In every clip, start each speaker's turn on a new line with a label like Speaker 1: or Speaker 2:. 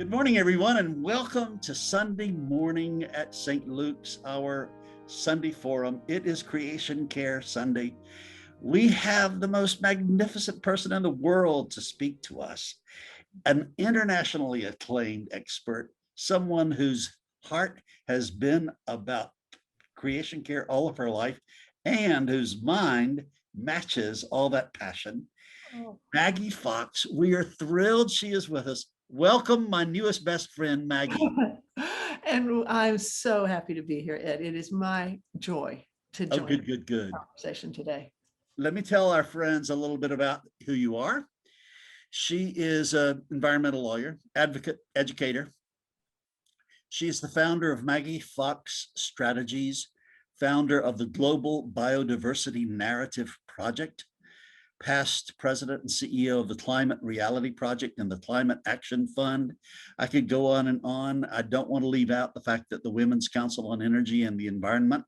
Speaker 1: Good morning, everyone, and welcome to Sunday morning at St. Luke's, our Sunday forum. It is Creation Care Sunday. We have the most magnificent person in the world to speak to us, an internationally acclaimed expert, someone whose heart has been about creation care all of her life and whose mind matches all that passion. Maggie Fox, we are thrilled she is with us. Welcome, my newest best friend, Maggie.
Speaker 2: And I'm so happy to be here, Ed. It is my joy to join
Speaker 1: Good.
Speaker 2: the conversation today.
Speaker 1: Let me tell our friends a little bit about who you are. She is an environmental lawyer, advocate, educator. She is the founder of Maggie Fox Strategies, founder of the Global Biodiversity Narrative Project, past president and CEO of the Climate Reality Project and the Climate Action Fund. I could go on and on. I don't want to leave out the fact that the Women's Council on Energy and the Environment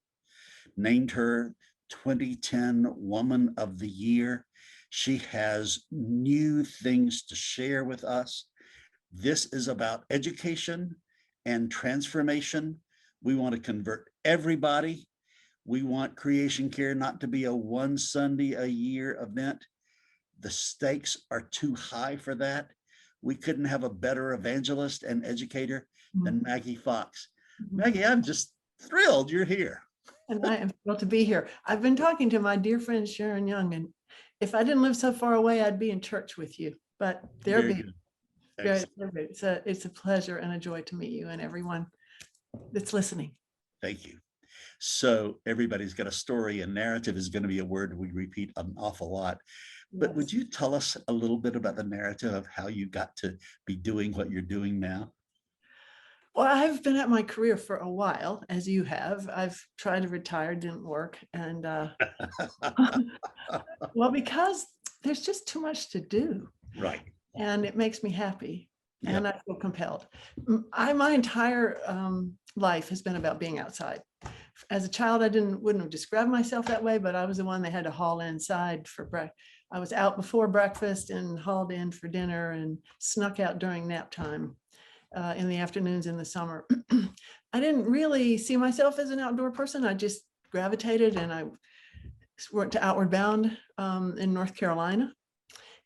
Speaker 1: named her 2010 Woman of the Year. She has new things to share with us. This is about education and transformation. We want to convert everybody. We want Creation Care not to be a one Sunday a year event. The stakes are too high for that. We couldn't have a better evangelist and educator than Maggie Fox. Maggie, I'm just thrilled you're here.
Speaker 2: And I am thrilled to be here. I've been talking to my dear friend Sharon Young, and if I didn't live so far away, I'd be in church with you. But there be it's a pleasure and a joy to meet you and everyone that's listening.
Speaker 1: Thank you. So everybody's got a story, and narrative is going to be a word we repeat an awful lot. But would you tell us a little bit about the narrative of how you got to be doing what you're doing now?
Speaker 2: Well, I've been at my career for a while, as you have. I've tried to retire, didn't work. And well, because there's just too much to do.
Speaker 1: Right.
Speaker 2: And it makes me happy. Yep. And I feel compelled. My entire life has been about being outside. As a child, I wouldn't have described myself that way, but I was the one they had to haul inside for breakfast. I was out before breakfast and hauled in for dinner and snuck out during nap time in the afternoons in the summer. I didn't really see myself as an outdoor person. I just gravitated, and I went to Outward Bound in North Carolina.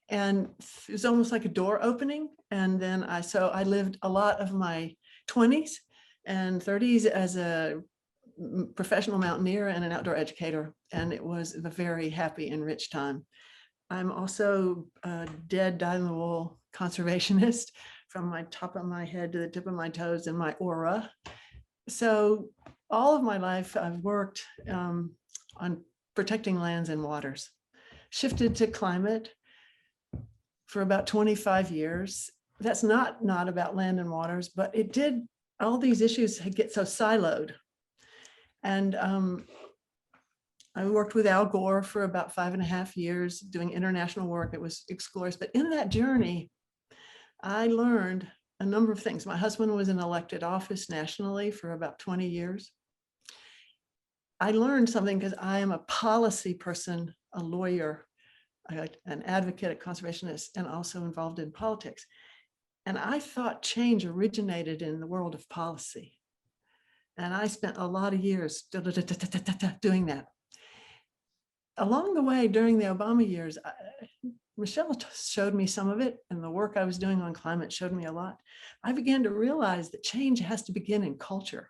Speaker 2: And it was almost like a door opening. And then I lived a lot of my 20s and 30s as a professional mountaineer and an outdoor educator. And it was a very happy and rich time. I'm also a dyed-in-the-wool conservationist from my top of my head to the tip of my toes and my aura. So all of my life, I've worked on protecting lands and waters, shifted to climate for about 25 years. That's not about land and waters, but all these issues get so siloed. And I worked with Al Gore for about 5.5 years doing international work. It was explorers, but in that journey, I learned a number of things. My husband was in elected office nationally for about 20 years. I learned something because I am a policy person, a lawyer, an advocate, a conservationist, and also involved in politics. And I thought change originated in the world of policy. And I spent a lot of years doing that. Along the way, during the Obama years, Michelle showed me some of it, and the work I was doing on climate showed me a lot. I began to realize that change has to begin in culture,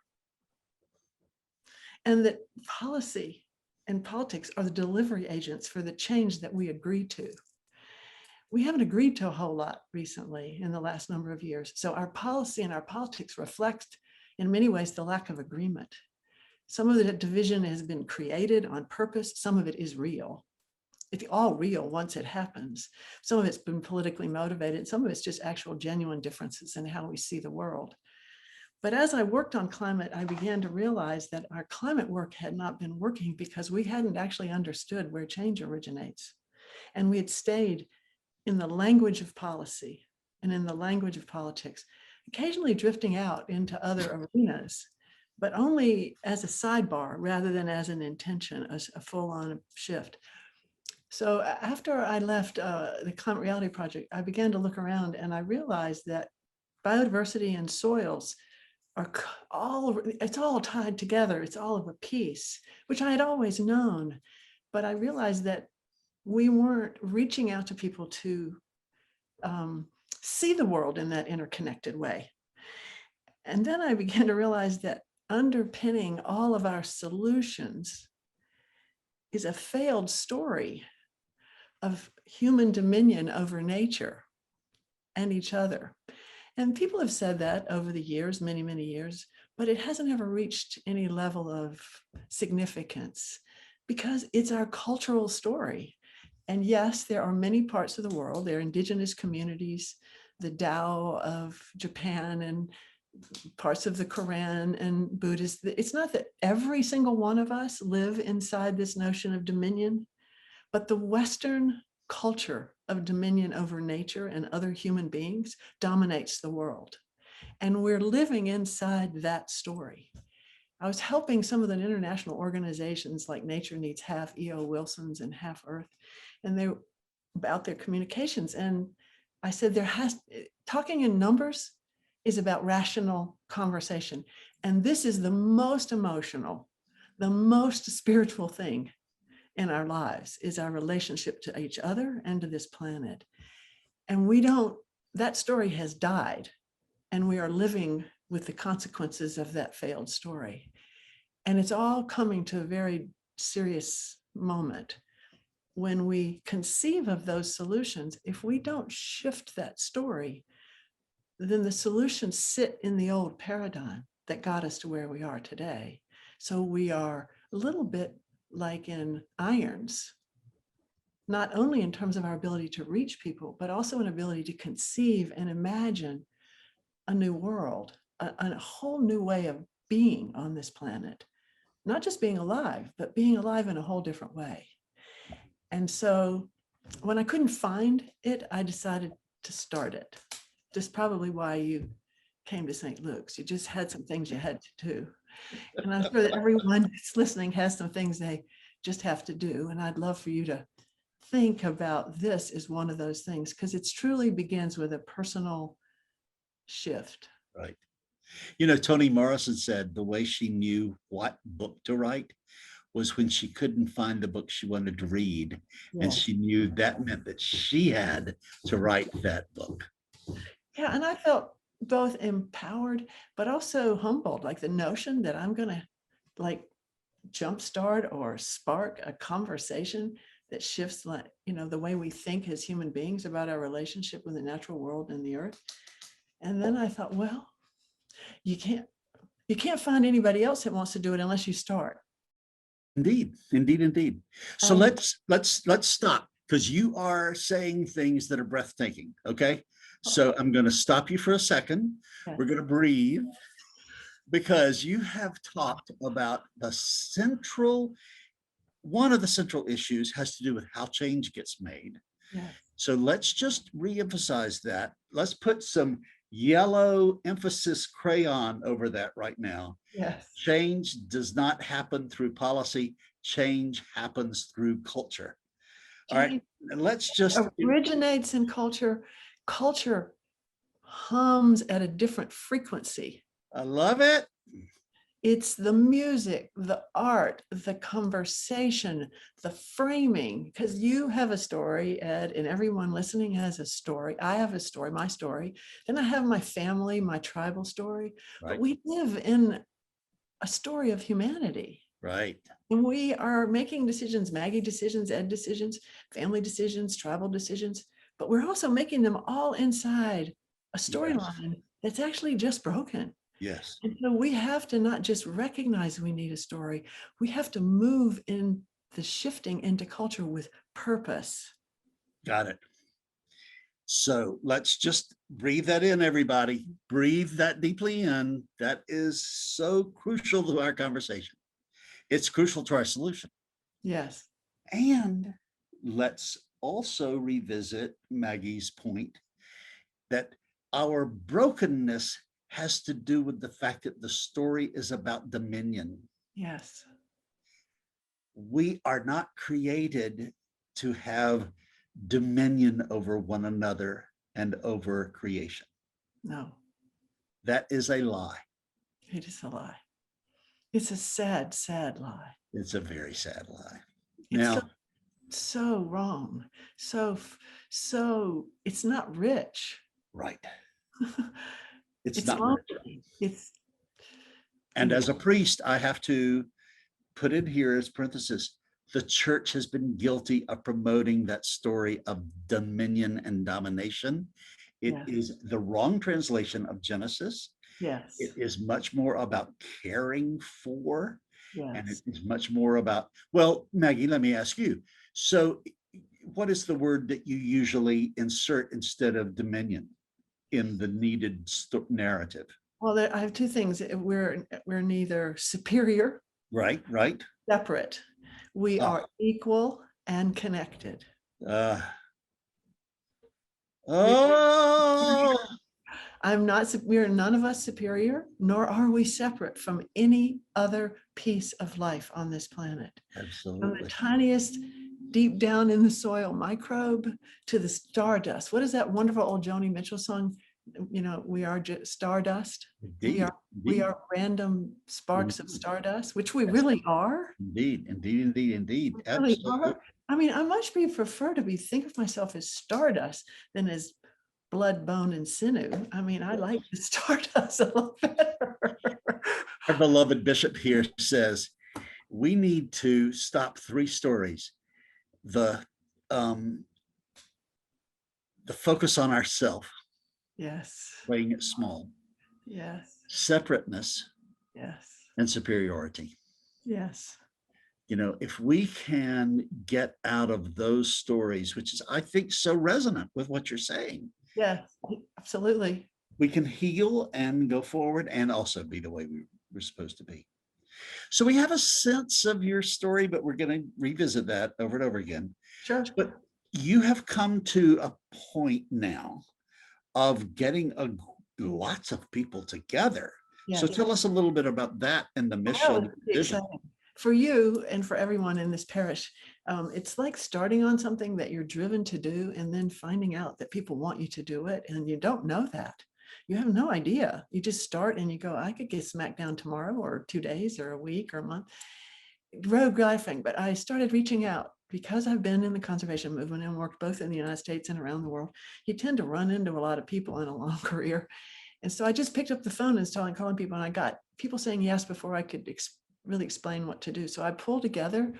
Speaker 2: and that policy and politics are the delivery agents for the change that we agree to. We haven't agreed to a whole lot recently in the last number of years. So our policy and our politics reflect, in many ways, the lack of agreement. Some of the division has been created on purpose. Some of it is real. It's all real once it happens. Some of it's been politically motivated. Some of it's just actual genuine differences in how we see the world. But as I worked on climate, I began to realize that our climate work had not been working because we hadn't actually understood where change originates. And we had stayed in the language of policy and in the language of politics, occasionally drifting out into other arenas, but only as a sidebar rather than as an intention, as a full-on shift. So after I left the Climate Reality Project, I began to look around, and I realized that biodiversity and soils are it's all tied together. It's all of a piece, which I had always known, but I realized that we weren't reaching out to people to see the world in that interconnected way. And then I began to realize that underpinning all of our solutions is a failed story of human dominion over nature and each other. And people have said that over the years, many, many years, but it hasn't ever reached any level of significance because it's our cultural story. And yes, there are many parts of the world, there are indigenous communities, the Tao of Japan and parts of the Quran and Buddhist. It's not that every single one of us live inside this notion of dominion, but the Western culture of dominion over nature and other human beings dominates the world. And we're living inside that story. I was helping some of the international organizations like Nature Needs Half E.O. Wilson's and Half Earth, and they about their communications. And I said, talking in numbers is about rational conversation. And this is the most emotional, the most spiritual thing in our lives is our relationship to each other and to this planet. And that story has died, and we are living with the consequences of that failed story. And it's all coming to a very serious moment when we conceive of those solutions. If we don't shift that story, then the solutions sit in the old paradigm that got us to where we are today. So we are a little bit like in irons, not only in terms of our ability to reach people, but also an ability to conceive and imagine a new world, a whole new way of being on this planet, not just being alive, but being alive in a whole different way. And so when I couldn't find it, I decided to start it. That's probably why you came to St. Luke's. You just had some things you had to do. And I'm sure that everyone that's listening has some things they just have to do. And I'd love for you to think about this as one of those things, because it truly begins with a personal shift.
Speaker 1: Right. You know, Toni Morrison said the way she knew what book to write was when she couldn't find the book she wanted to read. And
Speaker 2: Yes.
Speaker 1: she knew that meant that she had to write that book.
Speaker 2: Yeah, and I felt both empowered, but also humbled, like the notion that I'm going to like jumpstart or spark a conversation that shifts, like, the way we think as human beings about our relationship with the natural world and the earth. And then I thought, well, you can't find anybody else that wants to do it unless you start.
Speaker 1: Indeed, indeed, indeed. So let's stop, because you are saying things that are breathtaking. Okay. So I'm going to stop you for a second.
Speaker 2: Yeah.
Speaker 1: We're going to breathe, because you have talked about one of the central issues has to do with how change gets made.
Speaker 2: Yeah.
Speaker 1: So let's just reemphasize that. Let's put some yellow emphasis crayon over that right now.
Speaker 2: Yes.
Speaker 1: Change does not happen through policy. Change happens through culture. All right. And let's just
Speaker 2: originates in culture. Culture hums at a different frequency.
Speaker 1: I love it.
Speaker 2: It's the music, the art, the conversation, the framing, because you have a story, Ed, and everyone listening has a story. I have a story, my story. Then I have my family, my tribal story.
Speaker 1: Right.
Speaker 2: But we live in a story of humanity.
Speaker 1: Right.
Speaker 2: And we are making decisions, Maggie decisions, Ed decisions, family decisions, tribal decisions, but we're also making them all inside a storyline that's actually just broken.
Speaker 1: Yes.
Speaker 2: And so we have to not just recognize we need a story, we have to move in the shifting into culture with purpose.
Speaker 1: Got it. So let's just breathe that in, everybody. Breathe that deeply in. That is so crucial to our conversation. It's crucial to our solution.
Speaker 2: Yes.
Speaker 1: And let's also revisit Maggie's point that our brokenness has to do with the fact that the story is about dominion.
Speaker 2: Yes.
Speaker 1: We are not created to have dominion over one another and over creation.
Speaker 2: No.
Speaker 1: That is a lie.
Speaker 2: It is a lie. It's a sad, sad lie.
Speaker 1: It's a very sad lie.
Speaker 2: It's
Speaker 1: Now,
Speaker 2: so wrong. So it's not rich.
Speaker 1: right. It's
Speaker 2: It's
Speaker 1: not
Speaker 2: long.
Speaker 1: rich.
Speaker 2: It's
Speaker 1: And as a priest, I have to put in here as parenthesis, the church has been guilty of promoting that story of dominion and domination. It
Speaker 2: Yes.
Speaker 1: is the wrong translation of Genesis.
Speaker 2: Yes.
Speaker 1: It is much more about caring for, and it
Speaker 2: Yes.
Speaker 1: is much more about, well, Maggie, let me ask you. So what is the word that you usually insert instead of dominion in the needed narrative?
Speaker 2: Well, I have two things. We're neither superior,
Speaker 1: Right, right.
Speaker 2: separate. We are equal and connected.
Speaker 1: Uh, oh,
Speaker 2: We're none of us superior, nor are we separate from any other piece of life on this planet. From the
Speaker 1: absolutely.
Speaker 2: tiniest deep down in the soil microbe to the stardust. What is that wonderful old Joni Mitchell song? You know, we are just stardust.
Speaker 1: Indeed,
Speaker 2: We
Speaker 1: indeed,
Speaker 2: are random sparks of
Speaker 1: Indeed.
Speaker 2: stardust, which we
Speaker 1: Yes.
Speaker 2: really are.
Speaker 1: indeed, indeed, indeed, indeed.
Speaker 2: We really
Speaker 1: Absolutely.
Speaker 2: are. I mean, I much prefer to think of myself as stardust than as blood, bone, and sinew. I mean, I like the stardust a lot better.
Speaker 1: Our beloved bishop here says, we need to stop three stories. The focus on ourself,
Speaker 2: Yes.
Speaker 1: playing it small,
Speaker 2: Yes.
Speaker 1: separateness,
Speaker 2: Yes.
Speaker 1: and superiority.
Speaker 2: Yes.
Speaker 1: You know, if we can get out of those stories, which is, I think, so resonant with what you're saying,
Speaker 2: Yes. Absolutely.
Speaker 1: we can heal and go forward and also be the way we're supposed to be. So we have a sense of your story, but we're going to revisit that over and over again.
Speaker 2: Sure.
Speaker 1: But you have come to a point now of getting lots of people together.
Speaker 2: Yes.
Speaker 1: So tell us a little bit about that and the
Speaker 2: That
Speaker 1: mission.
Speaker 2: was pretty exciting. For you and for everyone in this parish, it's like starting on something that you're driven to do and then finding out that people want you to do it and you don't know that. You have no idea. You just start and you go, I could get smacked down tomorrow or 2 days or a week or a month. Rogue laughing, but I started reaching out because I've been in the conservation movement and worked both in the United States and around the world. You tend to run into a lot of people in a long career. And so I just picked up the phone and started calling people, and I got people saying yes before I could really explain what to do. So I pulled together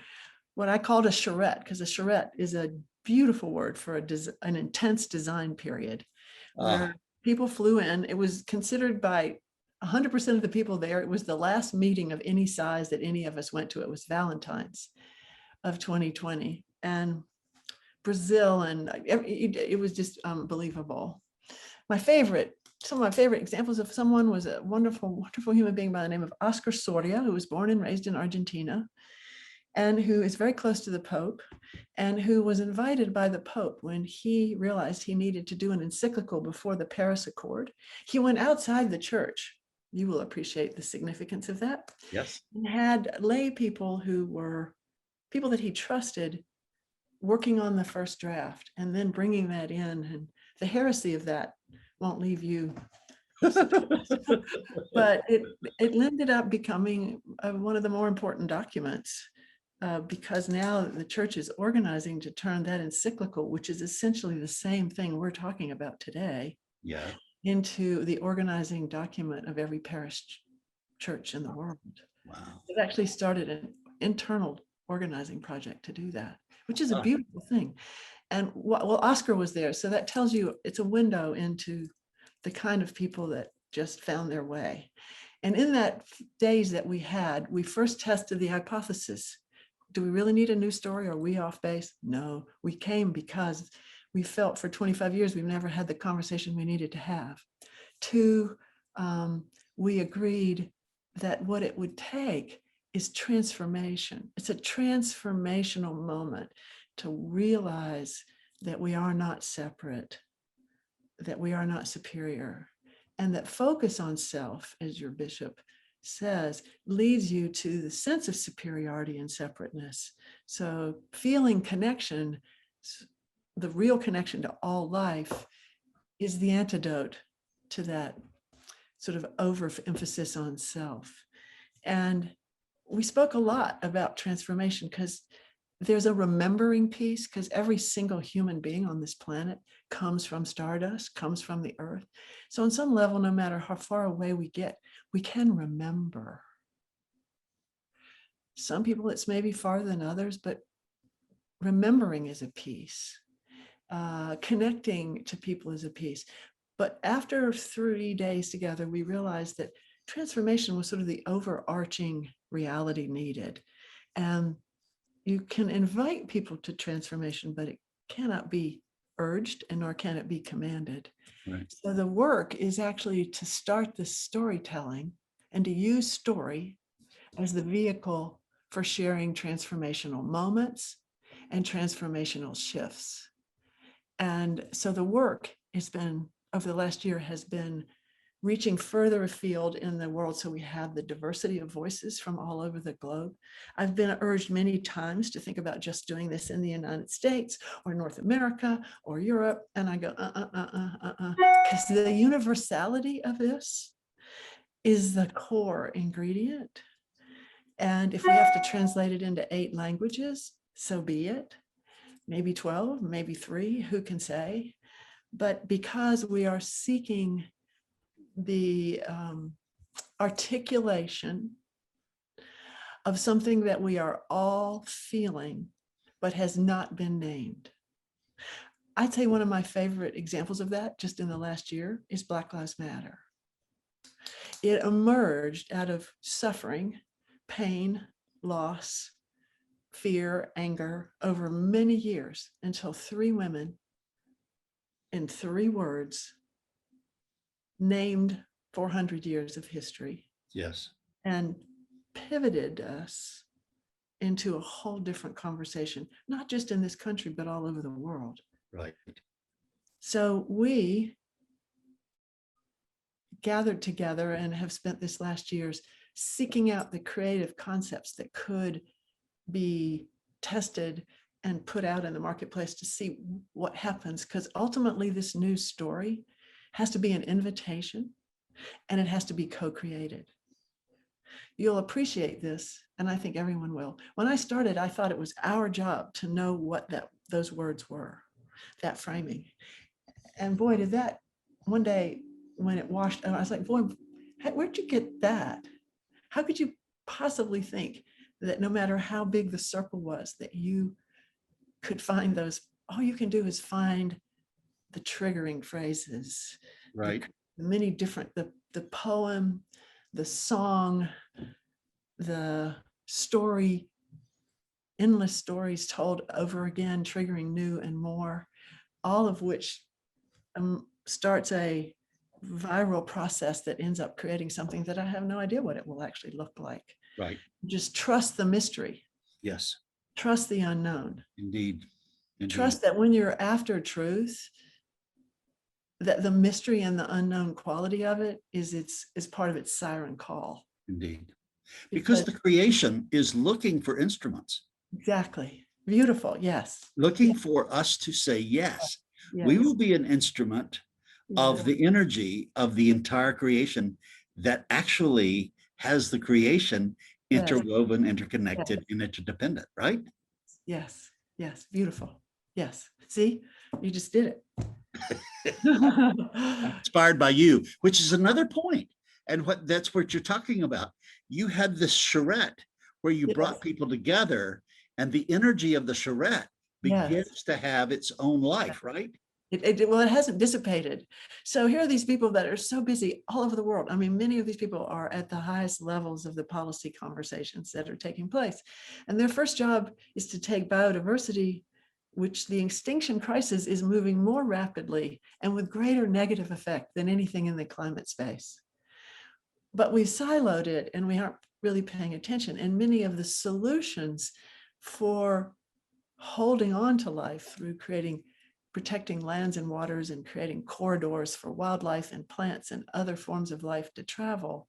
Speaker 2: what I called a charrette, because a charrette is a beautiful word for an intense design period where people flew in. It was considered by 100% of the people there, it was the last meeting of any size that any of us went to. It was Valentine's of 2020, and Brazil, and it was just unbelievable. Some of my favorite examples of someone was a wonderful, wonderful human being by the name of Oscar Soria, who was born and raised in Argentina, and who is very close to the Pope, and who was invited by the Pope when he realized he needed to do an encyclical before the Paris Accord. He went outside the church. You will appreciate the significance of that.
Speaker 1: Yes.
Speaker 2: And had lay people who were people that he trusted working on the first draft and then bringing that in. And the heresy of that won't leave you. But it ended up becoming one of the more important documents because now the church is organizing to turn that encyclical, which is essentially the same thing we're talking about today, into the organizing document of every parish church in the world.
Speaker 1: Wow.
Speaker 2: It actually started an internal organizing project to do that, which is a beautiful thing. And well, Oscar was there, so that tells you it's a window into the kind of people that just found their way. And in that days that we had, we first tested the hypothesis. Do we really need a new story? Are we off base? No, we came because we felt for 25 years we've never had the conversation we needed to have. Two, we agreed that what it would take is transformation. It's a transformational moment to realize that we are not separate, that we are not superior, and that focus on self, as your bishop says, leads you to the sense of superiority and separateness. So feeling connection, the real connection to all life, is the antidote to that sort of overemphasis on self. And we spoke a lot about transformation because there's a remembering piece, because every single human being on this planet comes from stardust, comes from the earth. So on some level, no matter how far away we get, we can remember. Some people, it's maybe farther than others, but remembering is a piece. Connecting to people is a piece. But after 3 days together, we realized that transformation was sort of the overarching reality needed. And you can invite people to transformation, but it cannot be urged, and nor can it be commanded.
Speaker 1: Right.
Speaker 2: So the work is actually to start the storytelling and to use story as the vehicle for sharing transformational moments and transformational shifts. And so the work has been, over the last year, has been reaching further afield in the world, so we have the diversity of voices from all over the globe. I've been urged many times to think about just doing this in the United States or North America or Europe, and I go, because the universality of this is the core ingredient. And if we have to translate it into 8 languages, so be it. Maybe 12, maybe 3, who can say? But because we are seeking the articulation of something that we are all feeling, but has not been named. I'd say one of my favorite examples of that just in the last year is Black Lives Matter. It emerged out of suffering, pain, loss, fear, anger over many years until 3 women in 3 words named 400 years of history.
Speaker 1: Yes.
Speaker 2: And pivoted us into a whole different conversation, not just in this country, but all over the world.
Speaker 1: Right.
Speaker 2: So we gathered together and have spent this last years seeking out the creative concepts that could be tested and put out in the marketplace to see what happens. Because ultimately this new story has to be an invitation, and it has to be co-created. You'll appreciate this, and I think everyone will. When I started, I thought it was our job to know what those words were, that framing. And boy, did that, one day when it washed, I was like, boy, where'd you get that? How could you possibly think that no matter how big the circle was, that you could find those? All you can do is find the triggering phrases,
Speaker 1: Right.
Speaker 2: the many different, the poem, the song, the story, endless stories told over again, triggering new and more, all of which starts a viral process that ends up creating something that I have no idea what it will actually look like.
Speaker 1: Right.
Speaker 2: Just trust the mystery.
Speaker 1: Yes.
Speaker 2: Trust the unknown.
Speaker 1: Indeed. Indeed.
Speaker 2: Trust that when you're after truth, that the mystery and the unknown quality of it is part of its siren call.
Speaker 1: Indeed. Because the creation is looking for instruments.
Speaker 2: Exactly. Beautiful. Yes.
Speaker 1: Looking for us to say yes.
Speaker 2: Yes.
Speaker 1: We will be an instrument of
Speaker 2: Yes.
Speaker 1: the energy of the entire creation that actually has the creation
Speaker 2: Yes.
Speaker 1: interwoven, interconnected, and interdependent, right?
Speaker 2: Yes. Yes. Beautiful. Yes. See, you just did it.
Speaker 1: Inspired by you, which is another point. And that's what you're talking about. You had this charrette where you
Speaker 2: Yes.
Speaker 1: brought people together, and the energy of the charrette begins
Speaker 2: Yes.
Speaker 1: to have its own life, right?
Speaker 2: Well, it hasn't dissipated. So here are these people that are so busy all over the world. I mean, many of these people are at the highest levels of the policy conversations that are taking place. And their first job is to take biodiversity, which the extinction crisis is moving more rapidly and with greater negative effect than anything in the climate space. But we siloed it and we aren't really paying attention. And many of the solutions for holding on to life through protecting lands and waters and creating corridors for wildlife and plants and other forms of life to travel,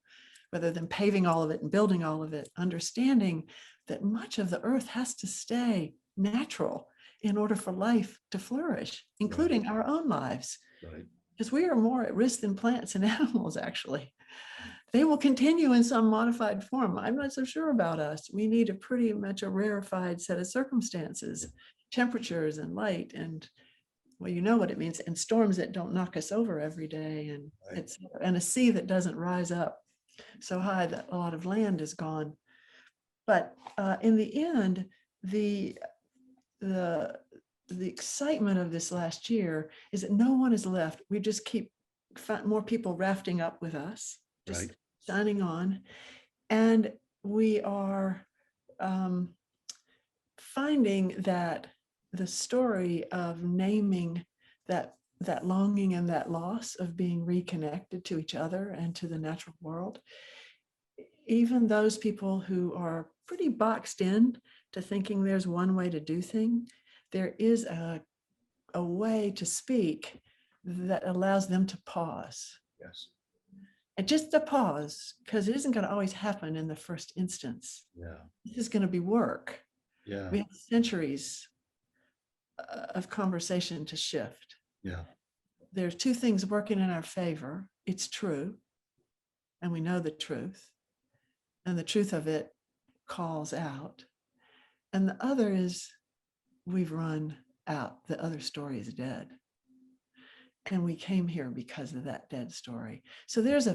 Speaker 2: rather than paving all of it and building all of it, understanding that much of the earth has to stay natural in order for life to flourish, including our own lives.
Speaker 1: Right.
Speaker 2: because we are more at risk than plants and animals, actually. They will continue in some modified form. I'm not so sure about us. We need a pretty much a rarefied set of circumstances, temperatures and light, and well, you know what it means, and storms that don't knock us over every day, and
Speaker 1: Right.
Speaker 2: and a sea that doesn't rise up so high that a lot of land is gone. But in the end, the excitement of this last year is that no one is left. We just keep more people rafting up with us, just
Speaker 1: Right.
Speaker 2: signing on. And we are finding that the story of naming that longing and that loss of being reconnected to each other and to the natural world, even those people who are pretty boxed in to thinking there's one way to do things, there is a way to speak that allows them to pause.
Speaker 1: Yes.
Speaker 2: And just to pause, because it isn't going to always happen in the first instance.
Speaker 1: Yeah.
Speaker 2: This is going to be work.
Speaker 1: Yeah.
Speaker 2: We have centuries of conversation to shift.
Speaker 1: Yeah.
Speaker 2: There's two things working in our favor. It's true, and we know the truth, and the truth of it calls out. And the other is we've run out. The other story is dead. And we came here because of that dead story. So there's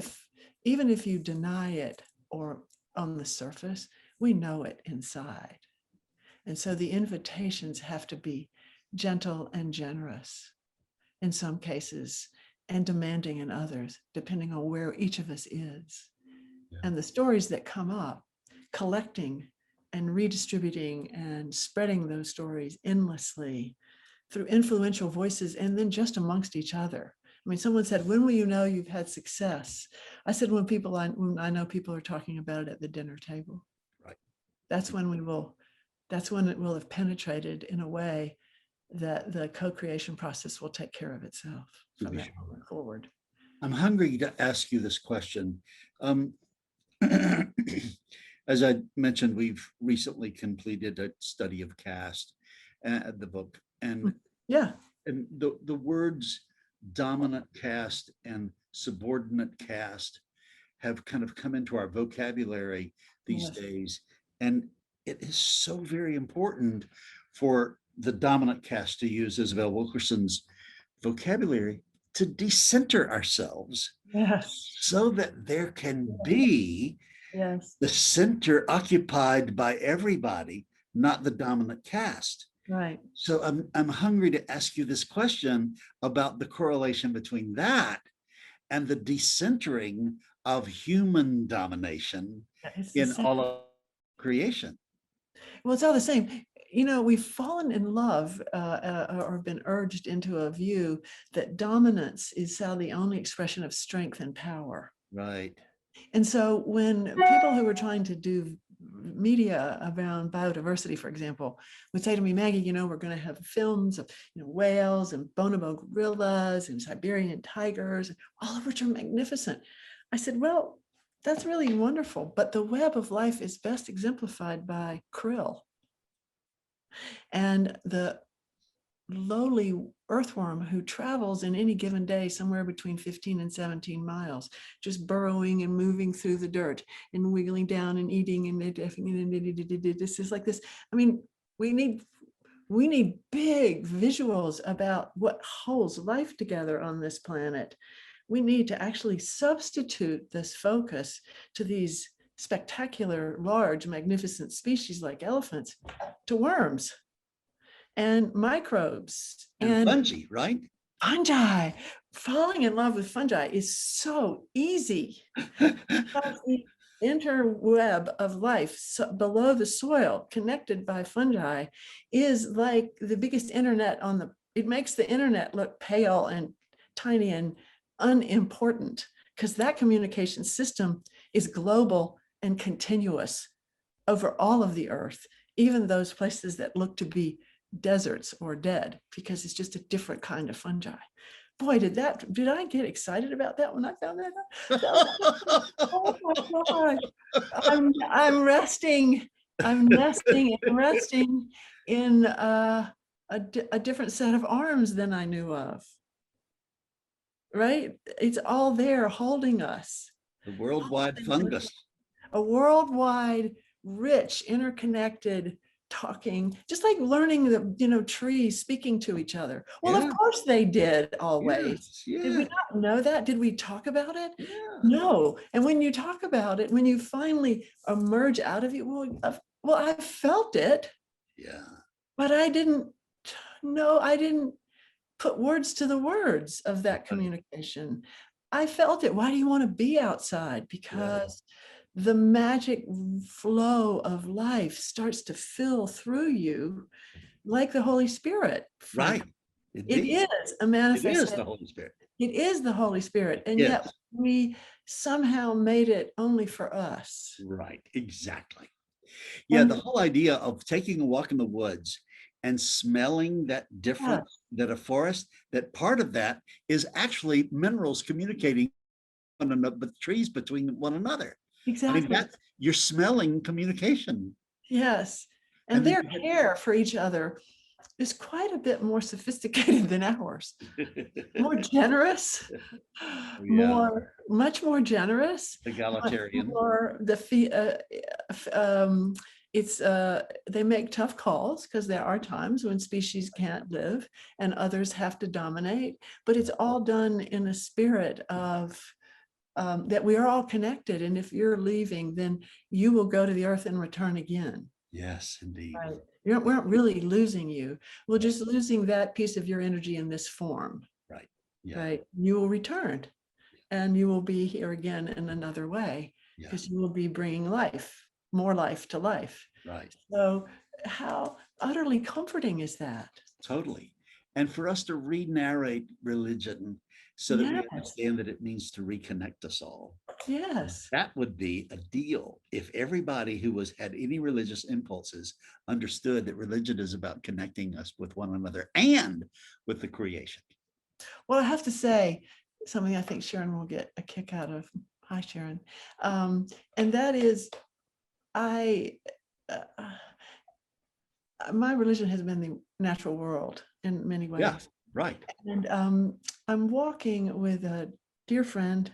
Speaker 2: even if you deny it or on the surface, we know it inside. And so the invitations have to be gentle and generous in some cases and demanding in others, depending on where each of us is. Yeah. And the stories that come up, collecting and redistributing and spreading those stories endlessly through influential voices and then just amongst each other. I mean, someone said, when will you know you've had success? I said, when I know people are talking about it at the dinner table.
Speaker 1: Right.
Speaker 2: That's when it will have penetrated in a way that the co-creation process will take care of itself from that moment forward.
Speaker 1: I'm hungry to ask you this question. As I mentioned, we've recently completed a study of caste, the book, and
Speaker 2: yeah,
Speaker 1: and the words dominant caste and subordinate caste have kind of come into our vocabulary these days, and it is so very important for the dominant caste to use Isabel Wilkerson's vocabulary to decenter ourselves,
Speaker 2: yes,
Speaker 1: so that there can be
Speaker 2: yes,
Speaker 1: the center occupied by everybody, not the dominant caste.
Speaker 2: Right.
Speaker 1: So I'm hungry to ask you this question about the correlation between that and the decentering of human domination in all of creation.
Speaker 2: Well, it's all the same. You know, we've fallen in love or been urged into a view that dominance is now the only expression of strength and power.
Speaker 1: Right.
Speaker 2: And so when people who are trying to do media around biodiversity, for example, would say to me, Maggie, you know, we're going to have films of whales and bonobo gorillas and Siberian tigers, all of which are magnificent. I said, well, that's really wonderful, but the web of life is best exemplified by krill. And the lowly earthworm who travels in any given day somewhere between 15 and 17 miles, just burrowing and moving through the dirt and wiggling down and eating and this is like this. I mean, we need big visuals about what holds life together on this planet. We need to actually substitute this focus to these spectacular, large, magnificent species like elephants to worms and microbes
Speaker 1: and fungi, right?
Speaker 2: Fungi. Falling in love with fungi is so easy. The interweb of life below the soil, connected by fungi, is like the biggest internet it makes the internet look pale and tiny and unimportant, because that communication system is global and continuous over all of the earth, even those places that look to be deserts or dead, because it's just a different kind of fungi. Boy, did I get excited about that when I found that out? Oh my God. I'm resting. I'm nesting and resting in a different set of arms than I knew of. right? It's all there holding us.
Speaker 1: The worldwide fungus.
Speaker 2: A worldwide, rich, interconnected talking, just like learning the trees speaking to each other. Well, of
Speaker 1: Yeah.
Speaker 2: course they did always.
Speaker 1: Yes,
Speaker 2: Did we
Speaker 1: yeah,
Speaker 2: not know that? Did we talk about it?
Speaker 1: yeah,
Speaker 2: No. And when you talk about it, when you finally emerge out of it, well, I felt it,
Speaker 1: yeah.
Speaker 2: but I didn't know, I didn't put words to the words of that
Speaker 1: Right.
Speaker 2: communication. I felt it. Why do you want to be outside? Because the magic flow of life starts to fill through you like the Holy Spirit.
Speaker 1: Right.
Speaker 2: It
Speaker 1: Indeed.
Speaker 2: is a
Speaker 1: It is
Speaker 2: manifestation.
Speaker 1: the Holy Spirit.
Speaker 2: It is the Holy Spirit. And yet
Speaker 1: Yes.
Speaker 2: we somehow made it only for us.
Speaker 1: Right. Exactly. Yeah. The
Speaker 2: And
Speaker 1: whole idea of taking a walk in the woods and smelling that difference, that a forest, that part of that is actually minerals communicating one another, but trees between one another. I mean,
Speaker 2: exactly.
Speaker 1: that you're smelling communication.
Speaker 2: Yes. And
Speaker 1: And then
Speaker 2: their care for each other is quite a bit more sophisticated than ours. More generous,
Speaker 1: Yeah.
Speaker 2: much more generous, much
Speaker 1: Egalitarian.
Speaker 2: more they make tough calls because there are times when species can't live and others have to dominate, but it's all done in a spirit of that we are all connected. And if you're leaving, then you will go to the earth and return again.
Speaker 1: Yes, indeed.
Speaker 2: Right. We're not really losing you. We're just losing that piece of your energy in this form.
Speaker 1: Right. Yeah.
Speaker 2: Right. You will return and you will be here again in another way because you will be bringing life, more life to life.
Speaker 1: Right.
Speaker 2: So how utterly comforting is that?
Speaker 1: Totally. And for us to re-narrate religion so that we understand that it needs to reconnect us all.
Speaker 2: Yes.
Speaker 1: That would be a deal if everybody who had any religious impulses understood that religion is about connecting us with one another and with the creation.
Speaker 2: Well, I have to say something I think Sharon will get a kick out of. Hi, Sharon. And that is, my religion has been the natural world in many ways.
Speaker 1: Yeah, right.
Speaker 2: And I'm walking with a dear friend,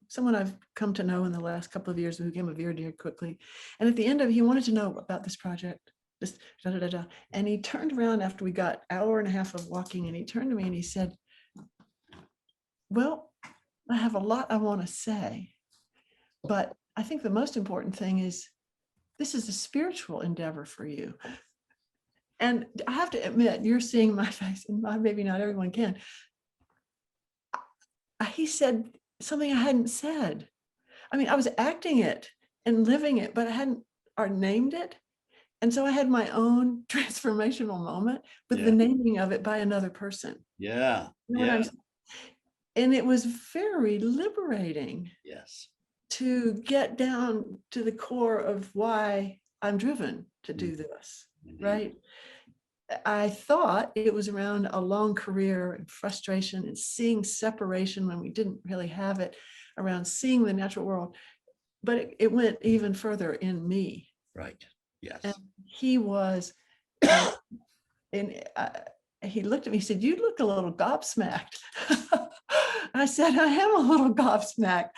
Speaker 2: someone I've come to know in the last couple of years who became a very dear quickly. And at the end of it, he wanted to know about this project. This, da, da, da, da. And he turned around after we got an hour and a half of walking, and he turned to me and he said, well, I have a lot I want to say, but I think the most important thing is this is a spiritual endeavor for you. And I have to admit, you're seeing my face, and maybe not everyone can. He said something I hadn't said. I mean, I was acting it and living it, but I hadn't named it. And so I had my own transformational moment with the naming of it by another person.
Speaker 1: Yeah.
Speaker 2: And it was very liberating.
Speaker 1: Yes.
Speaker 2: To get down to the core of why I'm driven to do this, right? I thought it was around a long career and frustration and seeing separation when we didn't really have it, around seeing the natural world, but it went even further in me.
Speaker 1: Right. Yes.
Speaker 2: And he was, he looked at me, he said, you look a little gobsmacked. I said, I am a little gobsmacked.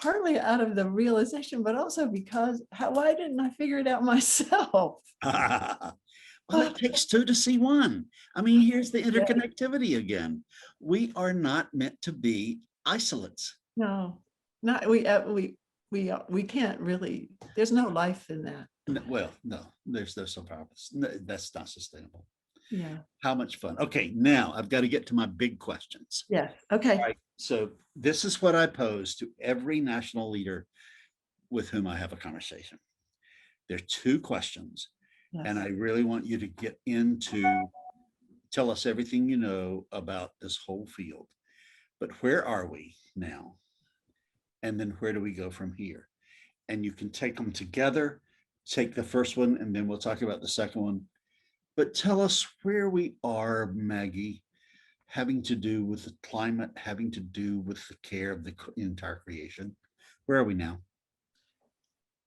Speaker 2: Partly out of the realization, but also because why didn't I figure it out myself?
Speaker 1: Well, it takes two to see one. I mean, here's the interconnectivity again. We are not meant to be isolates.
Speaker 2: No, not we can't really. There's no life in that.
Speaker 1: No, well, no, there's no purpose. No, that's not sustainable.
Speaker 2: Yeah.
Speaker 1: How much fun? Okay, now I've got to get to my big questions.
Speaker 2: Yeah. Okay.
Speaker 1: All right. So this is what I pose to every national leader with whom I have a conversation. There are two questions, and I really want you to get into, tell us everything you know about this whole field. But where are we now? And then where do we go from here? And you can take them together, take the first one, and then we'll talk about the second one. But tell us where we are, Maggie, having to do with the climate, having to do with the care of the entire creation. Where are we now?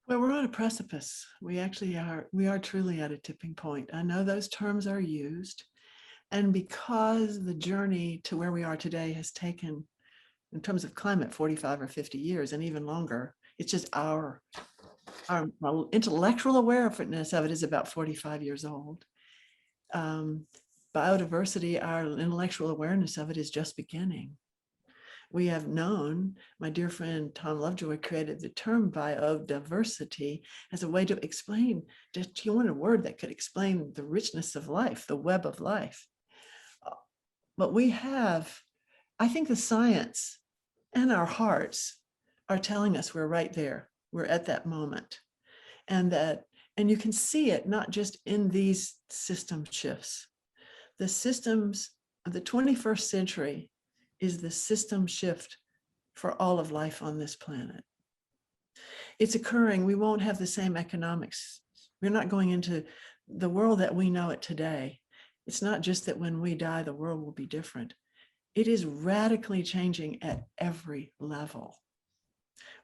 Speaker 2: Well, we're on a precipice. We actually are. We are truly at a tipping point. I know those terms are used. And because the journey to where we are today has taken in terms of climate, 45 or 50 years and even longer. It's just our intellectual awareness of it is about 45 years old. Biodiversity, our intellectual awareness of it is just beginning. We have known, my dear friend Tom Lovejoy created the term biodiversity as a way to explain, just you want a word that could explain the richness of life, the web of life. But we have, I think the science and our hearts are telling us we're right there. We're at that moment. And you can see it not just in these system shifts. The systems of the 21st century is the system shift for all of life on this planet. It's occurring. We won't have the same economics. We're not going into the world that we know it today. It's not just that when we die, the world will be different. It is radically changing at every level.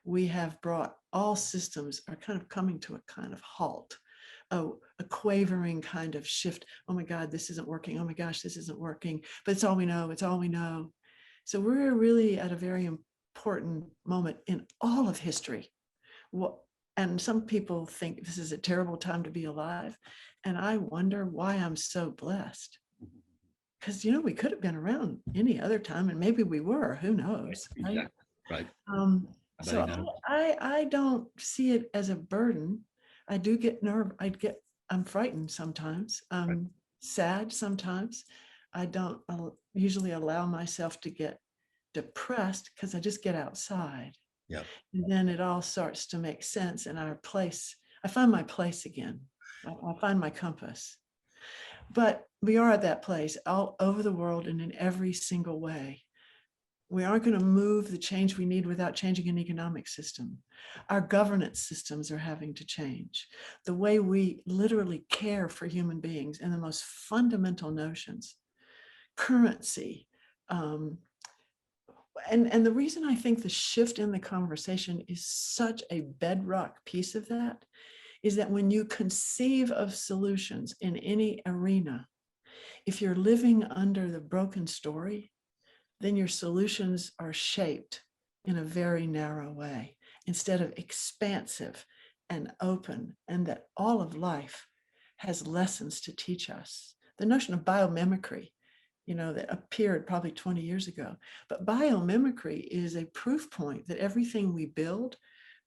Speaker 2: We have brought all systems are kind of coming to a kind of halt, a quavering kind of shift. Oh my God, this isn't working. Oh my gosh, this isn't working. But it's all we know. It's all we know. So we're really at a very important moment in all of history. And some people think this is a terrible time to be alive. And I wonder why I'm so blessed. Because, we could have been around any other time, and maybe we were, who knows?
Speaker 1: Exactly. Right.
Speaker 2: So I don't see it as a burden. I do get nervous. I'm frightened sometimes. I'm sad sometimes. I don't usually allow myself to get depressed because I just get outside.
Speaker 1: Yeah.
Speaker 2: And then it all starts to make sense in our place. I find my place again. I find my compass. But we are at that place all over the world and in every single way. We aren't going to move the change we need without changing an economic system. Our governance systems are having to change. The way we literally care for human beings and the most fundamental notions, currency. And the reason I think the shift in the conversation is such a bedrock piece of that is that when you conceive of solutions in any arena, if you're living under the broken story, then your solutions are shaped in a very narrow way instead of expansive and open, and that all of life has lessons to teach us. The notion of biomimicry, that appeared probably 20 years ago, but biomimicry is a proof point that everything we build,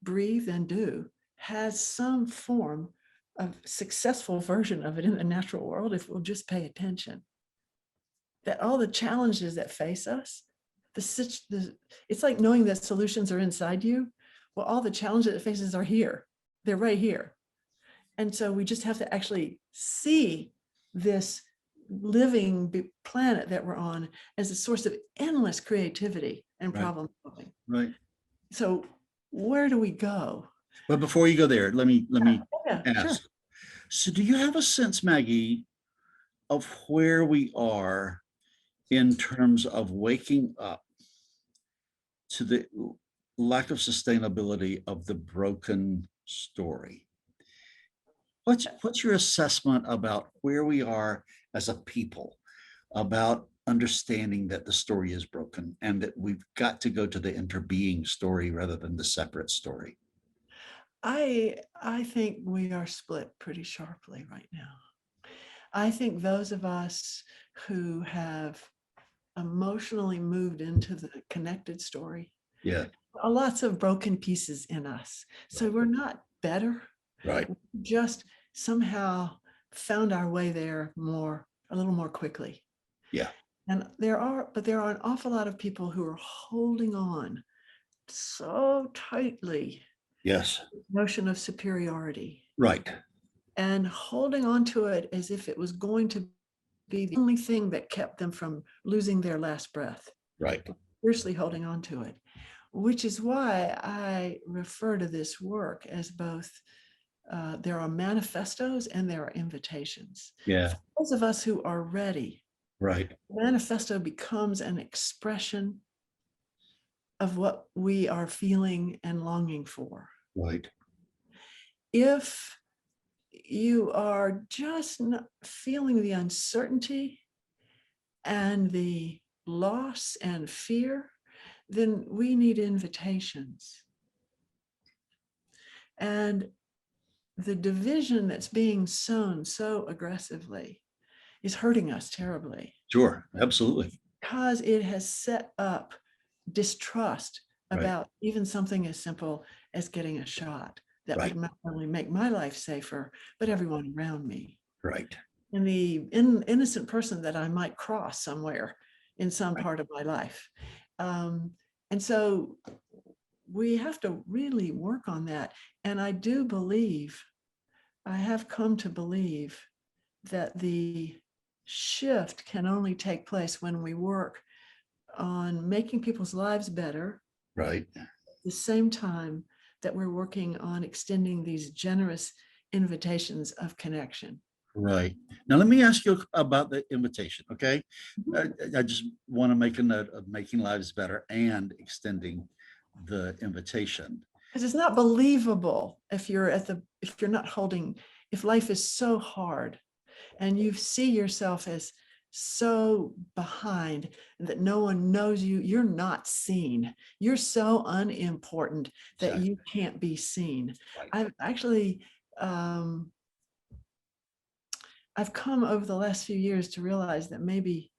Speaker 2: breathe, and do has some form of successful version of it in the natural world if we'll just pay attention. That all the challenges that face us, it's like knowing that solutions are inside you. Well, all the challenges that faces are here. They're right here. And so we just have to actually see this living planet that we're on as a source of endless creativity and problem solving.
Speaker 1: Right.
Speaker 2: So where do we go?
Speaker 1: But before you go there, let me ask.
Speaker 2: Sure.
Speaker 1: So do you have a sense, Maggie, of where we are in terms of waking up to the lack of sustainability of the broken story? What's your assessment about where we are as a people, about understanding that the story is broken and that we've got to go to the interbeing story rather than the separate story?
Speaker 2: I think we are split pretty sharply right now. I think those of us who have emotionally moved into the connected story, are lots of broken pieces in us. So we're not better.
Speaker 1: Right.
Speaker 2: We just somehow found our way there a little more quickly.
Speaker 1: Yeah.
Speaker 2: And there are an awful lot of people who are holding on so tightly.
Speaker 1: Yes.
Speaker 2: Notion of superiority.
Speaker 1: Right.
Speaker 2: And holding on to it as if it was going to be the only thing that kept them from losing their last breath.
Speaker 1: Right.
Speaker 2: Fiercely holding on to it, which is why I refer to this work as both, there are manifestos and there are invitations.
Speaker 1: Yeah.
Speaker 2: For those of us who are ready,
Speaker 1: right.
Speaker 2: Manifesto becomes an expression of what we are feeling and longing for.
Speaker 1: Right.
Speaker 2: If you are just not feeling the uncertainty and the loss and fear then we need invitations. And the division that's being sown so aggressively is hurting us terribly.
Speaker 1: Sure, absolutely.
Speaker 2: Because it has set up distrust about even something as simple as getting a shot that would not only make my life safer, but everyone around me.
Speaker 1: Right.
Speaker 2: And the innocent person that I might cross somewhere in some part of my life. And so we have to really work on that. And I do believe, I have come to believe that the shift can only take place when we work on making people's lives better.
Speaker 1: Right.
Speaker 2: At the same time that we're working on extending these generous invitations of connection.
Speaker 1: Right. Now, let me ask you about the invitation, okay?
Speaker 2: Mhm.
Speaker 1: I just want to make a note of making lives better and extending the invitation.
Speaker 2: Because it's not believable if you're not holding, if life is so hard and you see yourself as so behind that no one knows you, you're not seen. You're so unimportant that you can't be seen.
Speaker 1: Right.
Speaker 2: I've actually, I've come over the last few years to realize that maybe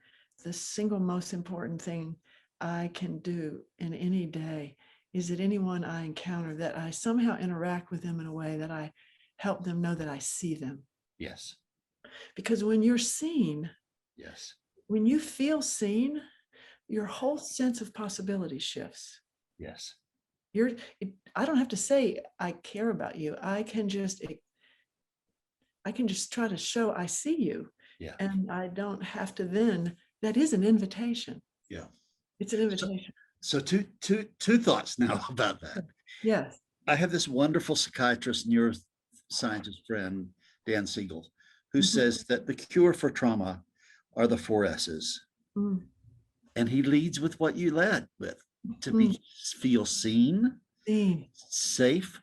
Speaker 2: the single most important thing I can do in any day is that anyone I encounter, that I somehow interact with them in a way that I help them know that I see them.
Speaker 1: Yes.
Speaker 2: Because when you're seen,
Speaker 1: Yes.
Speaker 2: when you feel seen, your whole sense of possibility shifts.
Speaker 1: Yes.
Speaker 2: I don't have to say I care about you. I can just try to show I see you.
Speaker 1: Yeah.
Speaker 2: And I don't have to then, that is an invitation.
Speaker 1: Yeah.
Speaker 2: It's an invitation.
Speaker 1: So two thoughts now about that.
Speaker 2: Yes.
Speaker 1: I have this wonderful psychiatrist, neuroscientist friend, Dan Siegel, who says that the cure for trauma are the 4 S's. And he leads with what you led with, to feel seen, safe,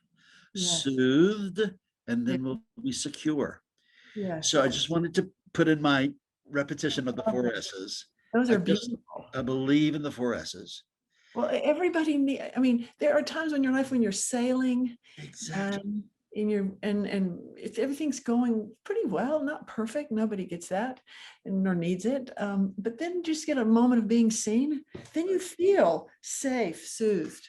Speaker 1: soothed, and then we'll be secure.
Speaker 2: Yes.
Speaker 1: So I just wanted to put in my repetition of the 4 S's.
Speaker 2: Those are beautiful.
Speaker 1: I believe in the 4 S's.
Speaker 2: Well, everybody I mean, there are times in your life when you're sailing.
Speaker 1: Exactly.
Speaker 2: And if everything's going pretty well, not perfect, nobody gets that nor needs it. But then just get a moment of being seen, then you feel safe, soothed.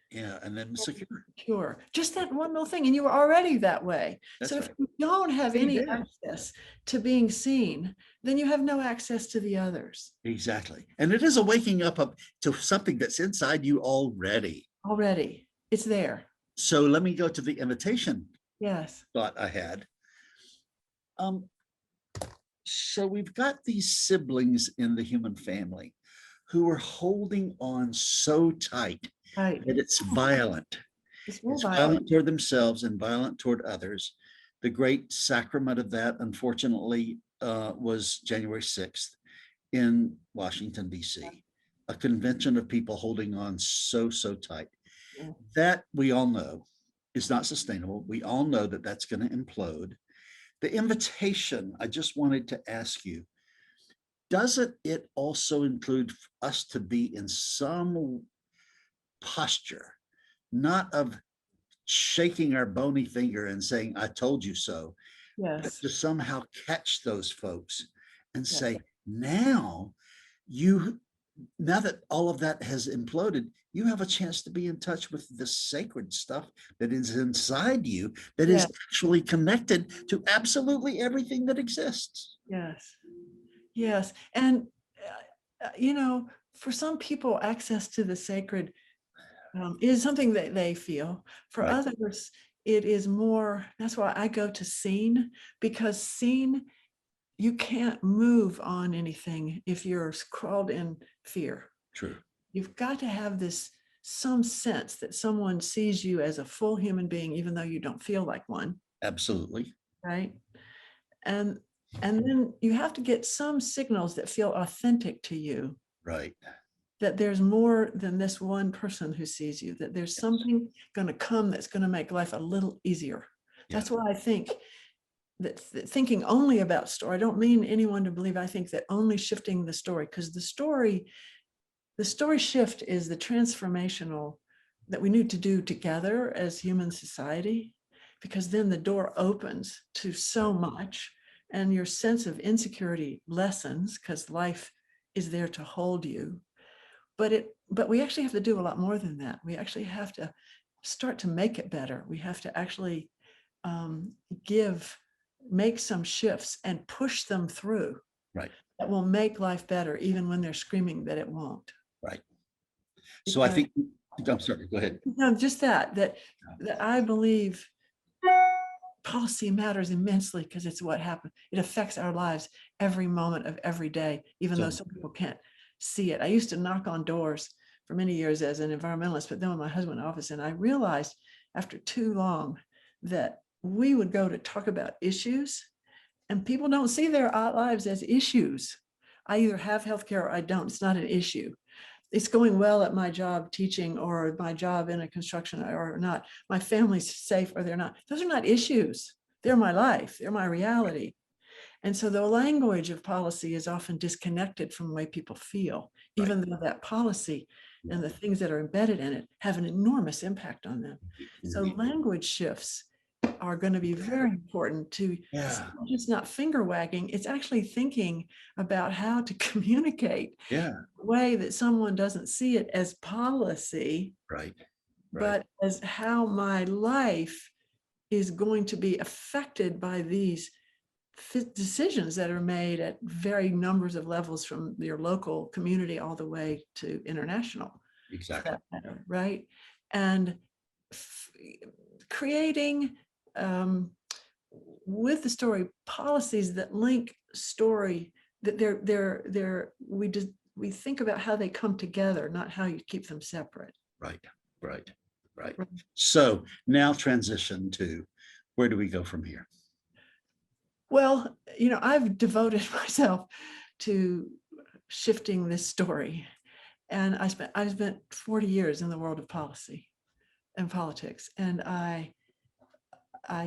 Speaker 1: Yeah, and then
Speaker 2: secure. Just that one little thing, and you were already that way.
Speaker 1: That's
Speaker 2: so if
Speaker 1: right.
Speaker 2: you don't have any access to being seen, then you have no access to the others.
Speaker 1: Exactly. And it is a waking up to something that's inside you already.
Speaker 2: Already. It's there.
Speaker 1: So let me go to the invitation.
Speaker 2: Yes.
Speaker 1: Thought I had. So we've got these siblings in the human family who are holding on so tight that it's violent. It's violent toward themselves and violent toward others. The great sacrament of that, unfortunately, was January 6th in Washington, D.C., a convention of people holding on so tight. That we all know is not sustainable. We all know that that's going to implode. The invitation, I just wanted to ask you, doesn't it also include us to be in some posture, not of shaking our bony finger and saying, I told you so, but to somehow catch those folks and say, now that all of that has imploded, you have a chance to be in touch with the sacred stuff that is inside you, that is actually connected to absolutely everything that exists.
Speaker 2: Yes. And, for some people, access to the sacred is something that they feel. For others, it is more, that's why I go to seen, because seen, you can't move on anything if you're crawled in fear.
Speaker 1: True.
Speaker 2: You've got to have some sense that someone sees you as a full human being, even though you don't feel like one.
Speaker 1: Absolutely.
Speaker 2: Right. And then you have to get some signals that feel authentic to you.
Speaker 1: Right.
Speaker 2: That there's more than this one person who sees you, that there's something going to come that's going to make life a little easier. That's why I think that thinking only about story, I don't mean anyone to believe I think that only shifting the story, because the story the story shift is the transformational that we need to do together as human society, because then the door opens to so much and your sense of insecurity lessens because life is there to hold you. But we actually have to do a lot more than that. We actually have to start to make it better. We have to actually make some shifts and push them through.
Speaker 1: Right.
Speaker 2: That will make life better, even when they're screaming that it won't.
Speaker 1: Right. So I think, I'm sorry, go ahead.
Speaker 2: No, just that I believe policy matters immensely because it's what happens. It affects our lives every moment of every day, even though some people can't see it. I used to knock on doors for many years as an environmentalist, but then when my husband went to office, and I realized after too long that we would go to talk about issues and people don't see their lives as issues. I either have healthcare or I don't. It's not an issue. It's going well at my job teaching, or my job in a construction, or not. My family's safe or they're not. Those are not issues. They're my life. They're my reality. And so the language of policy is often disconnected from the way people feel, even though that policy and the things that are embedded in it have an enormous impact on them. So language shifts are going to be very important to just not finger wagging. It's actually thinking about how to communicate in a way that someone doesn't see it as policy, but as how my life is going to be affected by these decisions that are made at varying numbers of levels, from your local community all the way to international.
Speaker 1: Exactly.
Speaker 2: Right. And creating with the story policies that link story, that we think about how they come together, not how you keep them separate. Right.
Speaker 1: So now transition to, where do we go from here?
Speaker 2: Well, I've devoted myself to shifting this story, and I spent 40 years in the world of policy and politics, and I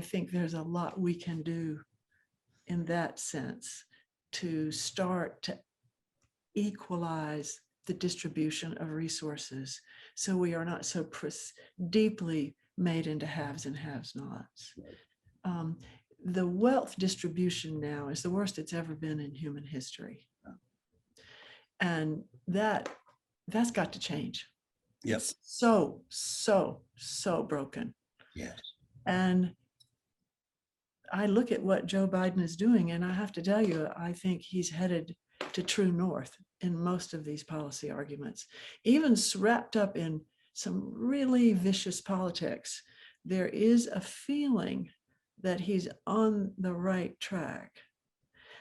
Speaker 2: think there's a lot we can do in that sense to start to equalize the distribution of resources, so we are not so deeply made into haves and have-nots. The wealth distribution now is the worst it's ever been in human history. And that's got to change.
Speaker 1: Yes.
Speaker 2: So broken.
Speaker 1: Yes.
Speaker 2: And I look at what Joe Biden is doing, and I have to tell you, I think he's headed to true north in most of these policy arguments, even wrapped up in some really vicious politics. There is a feeling that he's on the right track.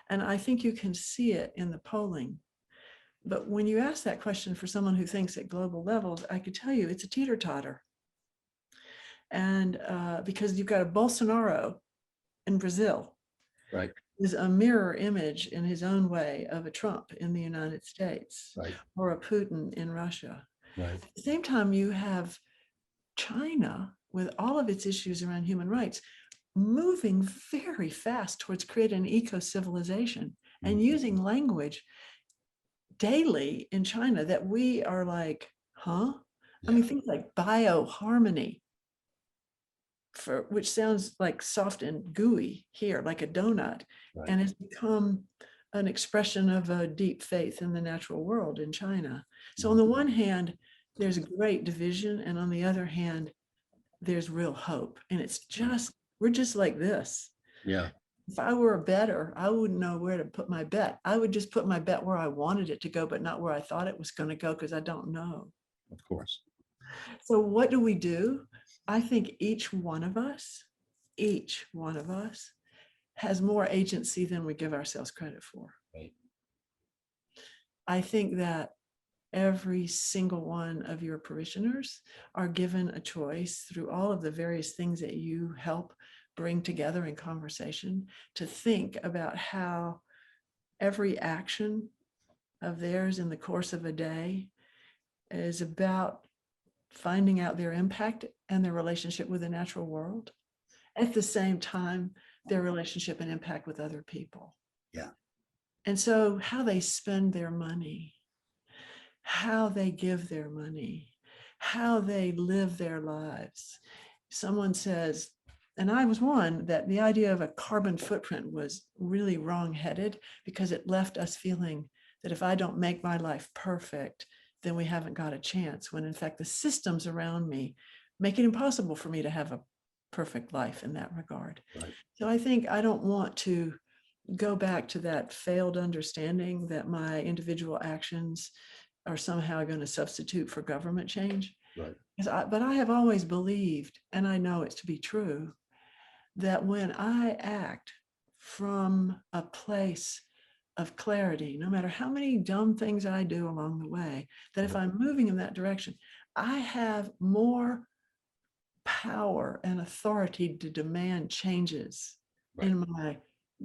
Speaker 2: And I think you can see it in the polling. But when you ask that question for someone who thinks at global levels, I could tell you it's a teeter-totter. And because you've got a Bolsonaro in Brazil,
Speaker 1: right,
Speaker 2: is a mirror image in his own way of a Trump in the United States,
Speaker 1: right,
Speaker 2: or a Putin in Russia.
Speaker 1: Right.
Speaker 2: At the same time, you have China with all of its issues around human rights, moving very fast towards creating an eco-civilization and using language daily in China that we are like, huh? I mean, things like bioharmony, which sounds like soft and gooey here, like a donut, and has become an expression of a deep faith in the natural world in China. So on the one hand, there's a great division, and on the other hand, there's real hope. And it's just, we're just like this.
Speaker 1: Yeah.
Speaker 2: If I were a bettor, I wouldn't know where to put my bet. I would just put my bet where I wanted it to go, but not where I thought it was going to go, because I don't know.
Speaker 1: Of course.
Speaker 2: So what do? I think each one of us has more agency than we give ourselves credit for.
Speaker 1: Right.
Speaker 2: I think that every single one of your parishioners are given a choice through all of the various things that you help bring together in conversation to think about how every action of theirs in the course of a day is about finding out their impact and their relationship with the natural world. At the same time, their relationship and impact with other people.
Speaker 1: Yeah.
Speaker 2: And so how they spend their money, how they give their money, how they live their lives. Someone says, and I was one, that the idea of a carbon footprint was really wrong-headed because it left us feeling that if I don't make my life perfect, then we haven't got a chance, when in fact the systems around me make it impossible for me to have a perfect life in that regard.
Speaker 1: Right.
Speaker 2: So I think I don't want to go back to that failed understanding that my individual actions are somehow going to substitute for government change.
Speaker 1: Right.
Speaker 2: But I have always believed, and I know it's to be true, that when I act from a place of clarity, no matter how many dumb things I do along the way, that if I'm moving in that direction, I have more power and authority to demand changes in my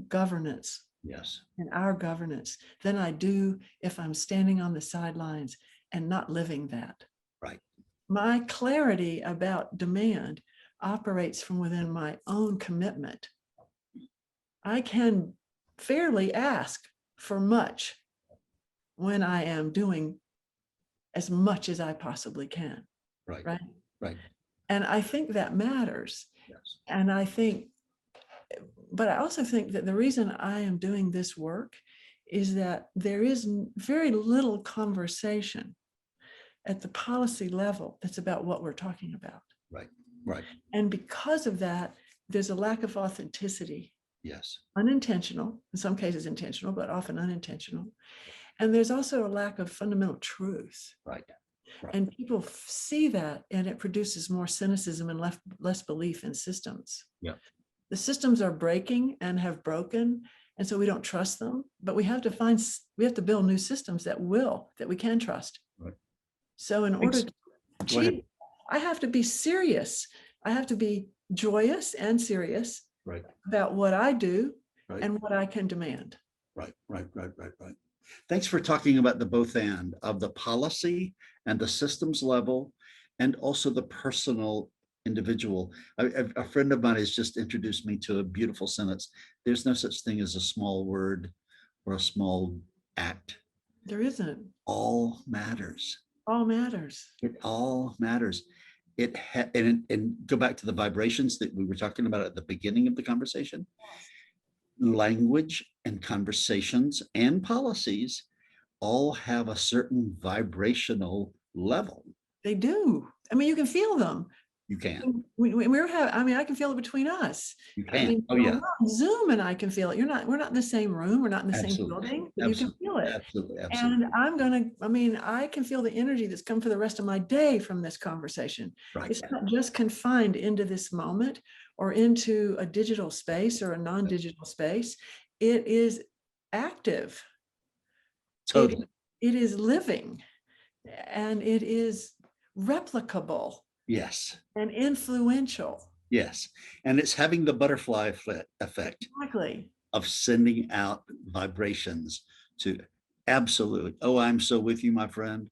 Speaker 2: governance,
Speaker 1: Yes.
Speaker 2: in our governance, than I do if I'm standing on the sidelines and not living that.
Speaker 1: Right.
Speaker 2: My clarity about demand operates from within my own commitment. I can fairly ask for much when I am doing as much as I possibly can.
Speaker 1: Right.
Speaker 2: Right.
Speaker 1: Right.
Speaker 2: And I think that matters.
Speaker 1: Yes.
Speaker 2: And I think, but I also think that the reason I am doing this work is that there is very little conversation at the policy level that's about what we're talking about.
Speaker 1: Right. Right.
Speaker 2: And because of that, there's a lack of authenticity.
Speaker 1: Yes.
Speaker 2: Unintentional, in some cases intentional, but often unintentional. And there's also a lack of fundamental truth.
Speaker 1: Right. Right.
Speaker 2: And people see that, and it produces more cynicism and less belief in systems.
Speaker 1: Yeah.
Speaker 2: The systems are breaking and have broken, and so we don't trust them. But we have to build new systems that we can trust.
Speaker 1: Right.
Speaker 2: So in order to
Speaker 1: Go ahead.
Speaker 2: achieve, I have to be serious. I have to be joyous and serious
Speaker 1: Right.
Speaker 2: about what I do
Speaker 1: Right.
Speaker 2: and what I can demand.
Speaker 1: Right. Right. Right. Right. Right. Thanks for talking about the both and of the policy and the systems level, and also the personal individual. A friend of mine has just introduced me to a beautiful sentence. There's no such thing as a small word or a small act.
Speaker 2: There isn't.
Speaker 1: All matters.
Speaker 2: All matters.
Speaker 1: It all matters. And go back to the vibrations that we were talking about at the beginning of the conversation. Language and conversations and policies all have a certain vibrational level.
Speaker 2: They do. I mean, you can feel them.
Speaker 1: You can.
Speaker 2: I can feel it between us.
Speaker 1: You can.
Speaker 2: I mean,
Speaker 1: Oh, yeah.
Speaker 2: on Zoom, and I can feel it. We're not in the same room. We're not in the same
Speaker 1: Absolutely.
Speaker 2: building, but you can feel it.
Speaker 1: Absolutely. Absolutely.
Speaker 2: And I can feel the energy that's come for the rest of my day from this conversation.
Speaker 1: Right.
Speaker 2: It's not just confined into this moment or into a digital space or a non-digital space. It is active.
Speaker 1: Totally.
Speaker 2: It is living, and it is replicable.
Speaker 1: Yes.
Speaker 2: And influential.
Speaker 1: Yes. And it's having the butterfly effect.
Speaker 2: Exactly.
Speaker 1: Of sending out vibrations to absolutely. Oh, I'm so with you, my friend.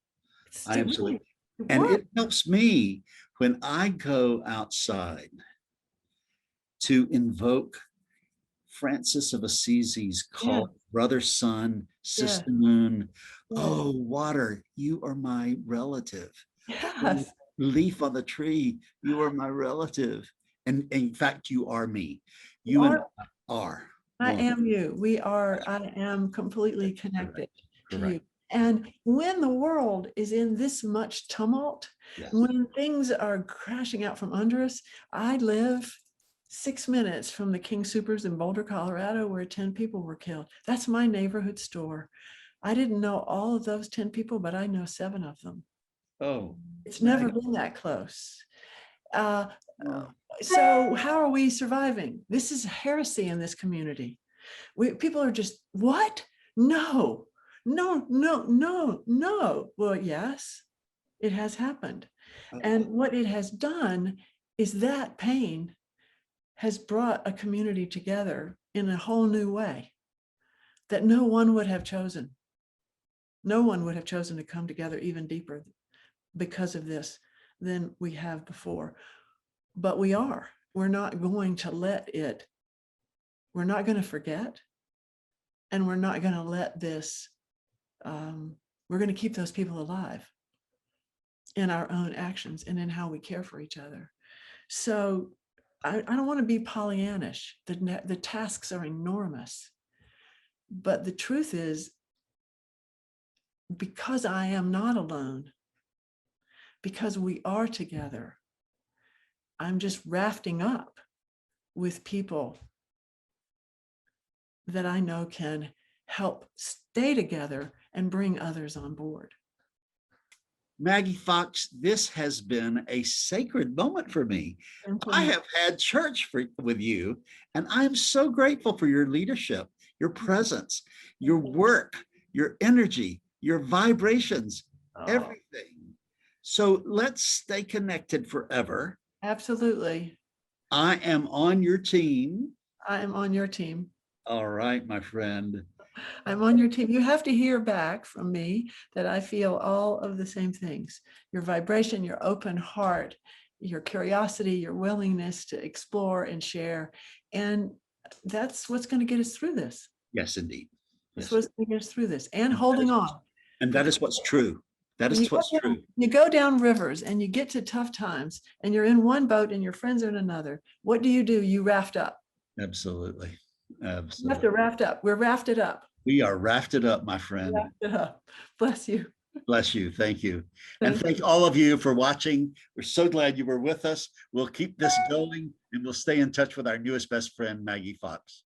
Speaker 1: I am so with you. And it helps me when I go outside to invoke Francis of Assisi's call, brother, sun, sister, moon. Oh, water, you are my relative.
Speaker 2: Yes.
Speaker 1: Leaf on the tree, you are my relative. And in fact, you are me. You and I are.
Speaker 2: I am you. We are. I am completely connected to you. And when the world is in this much tumult, when things are crashing out from under us, I live 6 minutes from the King Soopers in Boulder, Colorado, where 10 people were killed. That's my neighborhood store. I didn't know all of those 10 people, but I know 7 of them.
Speaker 1: Oh,
Speaker 2: it's never been that close. So how are we surviving? This is heresy in this community. People are just, what? No. Well, yes, it has happened. And what it has done is that pain has brought a community together in a whole new way that no one would have chosen. No one would have chosen to come together even deeper because of this than we have before. But we're not going to let it, we're not going to forget, and we're not going to let this, we're we're going to keep those people alive in our own actions and in how we care for each other. So I don't want to be Pollyannish. The tasks are enormous. But the truth is, because I am not alone, because we are together, I'm just rafting up with people that I know can help stay together and bring others on board.
Speaker 1: Maggie Fox, this has been a sacred moment for me. I have had church with you, and I'm so grateful for your leadership, your presence, your work, your energy, your vibrations, everything. So let's stay connected forever.
Speaker 2: Absolutely.
Speaker 1: I am on your team.
Speaker 2: I am on your team.
Speaker 1: All right, my friend.
Speaker 2: I'm on your team. You have to hear back from me that I feel all of the same things. Your vibration, your open heart, your curiosity, your willingness to explore and share. And that's what's going to get us through this.
Speaker 1: Yes, indeed.
Speaker 2: That's what's going to get us through this. And holding on.
Speaker 1: And that is what's true. That is what's true.
Speaker 2: You go down rivers and you get to tough times and you're in one boat and your friends are in another. What do? You raft up.
Speaker 1: Absolutely. Absolutely.
Speaker 2: You have to raft up. We're rafted up.
Speaker 1: We are rafted up, my friend.
Speaker 2: Rafted up. Bless you.
Speaker 1: Bless you. Thank you. And thank all of you for watching. We're so glad you were with us. We'll keep this going and we'll stay in touch with our newest best friend, Maggie Fox.